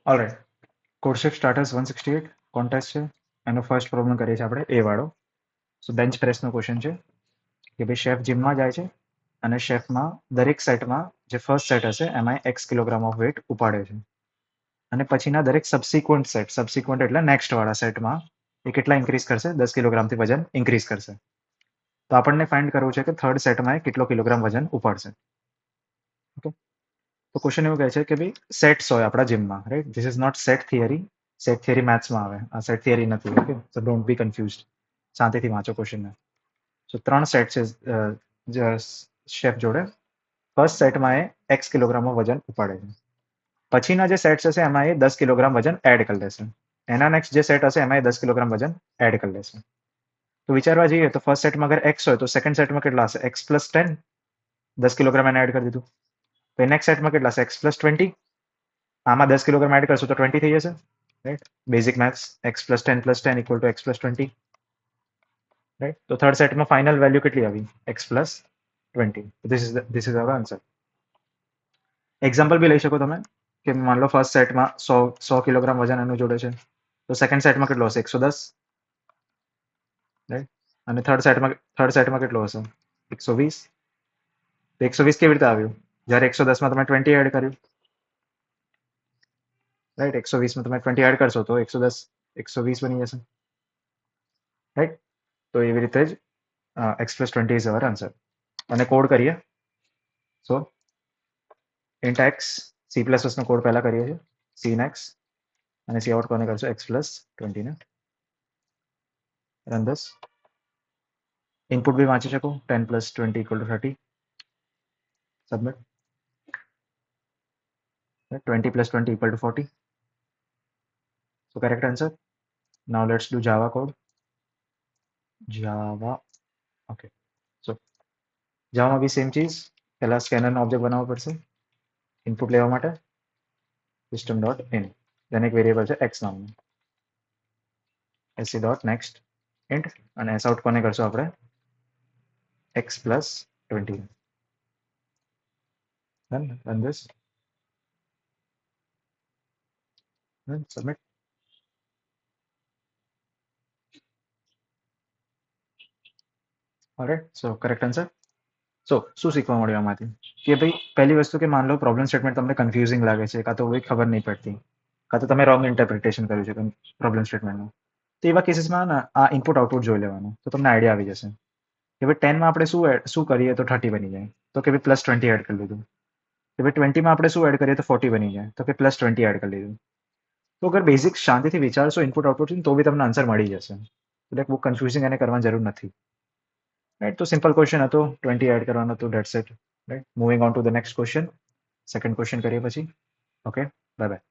Alright, કોડશિફ્ટ starters 168 contest છે. એનો first problem કરીએ છીએ આપણે એ વાળો. સો બેન્ચ પ્રેસનો ક્વેશ્ચન છે કે ભાઈ શેફ જીમમાં જાય છે અને શેફમાં દરેક સેટમાં જે ફર્સ્ટ સેટ હશે એમાં એક્સ કિલોગ્રામ ઓફ વેટ ઉપાડે છે અને પછીના દરેક સબસિક્વન્ટ એટલે નેક્સ્ટ વાળા સેટમાં એ કેટલા ઇન્ક્રીઝ કરશે? 10 કિલોગ્રામથી વજન ઇન્ક્રીઝ કરશે. તો આપણને ફાઇન્ડ કરવું છે કે થર્ડ સેટમાં એ કેટલો કિલોગ્રામ વજન ઉપાડશે. ઓકે, તો ક્વેશ્ચન એવું કહે છે કે ભાઈ સેટ્સ હોય આપણા જીમમાં, right? This is not set theory. Set theory મેથ્સમાં આવે, આ સેટ થિયરી નથી. Okay, so don't be confused, શાંતિથી વાંચો ક્વેશ્ચનને. સો 3 સેટ છે શેફ જોડે. ફર્સ્ટ સેટમાં એ એક્સ કિલોગ્રામમાં વજન ઉપાડે છે. પછીના જે સેટ્સ હશે એમાં એ 10 કિલોગ્રામ વજન એડ કરી લેશે. એના નેક્સ્ટ જે સેટ હશે એમાં એ 10 કિલોગ્રામ વજન એડ કરી લેશે. તો વિચારવા જઈએ તો ફર્સ્ટ સેટમાં અગર એક્સ હોય તો સેકન્ડ સેટમાં કેટલા હશે? એક્સ પ્લસ 10, 10 કિલોગ્રામ એને એડ કરી દીધું. તો નેક્સ્ટ સેટમાં કેટલા હશે? X plus 20. આમાં 10 કિલોગ્રામ એડ કરશું તો 20 થઈ જશે, right? Basic maths, x plus 10 plus 10 equal to x plus 20, right? તો થર્ડ સેટમાં ફાઇનલ વેલ્યુ કેટલી આવી? X plus 20. This is our answer. Example બી લઈ શકો તમે કે માન લો ફર્સ્ટ સેટમાં 100 કિલોગ્રામ વજન એનું જોડે છે, તો સેકન્ડ સેટમાં કેટલો હશે? 110, રાઈટ? અને થર્ડ સેટમાં કેટલો હશે? 120. તો 120 કેવી રીતે આવ્યું? જ્યારે 110માં તમે 20 એડ કર્યું, રાઈટ? 120માં તમે 20 એડ કરશો તો 110 120 બની જશે, રાઈટ? તો એવી રીતે જ x plus 20 is our answer. અને કોડ કરીએ. સો ઇન્ટ એક્સ, સી પ્લસ નો કોડ પહેલા કરીએ છીએ, સી ઇન એક્સ, અને સી આઉટ કોને કરશો? એક્સ પ્લસ 20 ને. Run this. ઇનપુટ બી વાંચી શકો, 10 plus 20 equal to 30. Submit. 20 plus 20 equal to 40. So correct answer. Now let's do Java code. Java. Okay. So Java માં બી સેમ ચીઝ. પહેલા સ્કેનરનો object બનાવવો પડશે ઇનપુટ લેવા માટે. સિસ્ટમ ડોટ ઇન, then એક વેરિયેબલ છે એક્સ નામનું, sc ડોટ નેક્સ્ટ ઇન્ટ, અને એસ આઉટ કોને કરશો આપણે? X plus 20. Run this. Submit. Alright, so correct answer. સો શું શીખવા મળ્યું આમાંથી? કે ભાઈ પહેલી વસ્તુ કે માન લો પ્રોબ્લેમ સ્ટેટમેન્ટ તમને કન્ફ્યુઝિંગ લાગે છે, કાં તો કોઈ ખબર નહીં પડતી, કાં તો તમે રોંગ ઇન્ટરપ્રિટેશન કર્યું છે પ્રોબ્લેમ સ્ટેટમેન્ટનું, તો એવા કેસીસમાં આ ઇનપુટ આઉટપુટ જોઈ લેવાનું, તો તમને આઈડિયા આવી જશે કે ભાઈ 10માં આપણે શું કરીએ તો 30 બની જાય, તો કે ભાઈ પ્લસ 20 એડ કરી લીધું. કે ભાઈ 20માં આપણે શું એડ કરીએ તો 40 બની જાય, તો કે પ્લસ 20 એડ કરી લીધું. તો અગર બેઝિક શાંતિથી વિચારશો ઇનપુટ આઉટપુટ, તો બી તમને આન્સર મળી જશે. એટલે બહુ કન્ફ્યુઝિંગ એને કરવાની જરૂર નથી, રાઈટ? તો સિમ્પલ ક્વેશ્ચન હતો, 20 એડ કરવાનો હતો, that's it, right? Moving on to the next question. Second question કરીએ પછી. Okay, bye bye.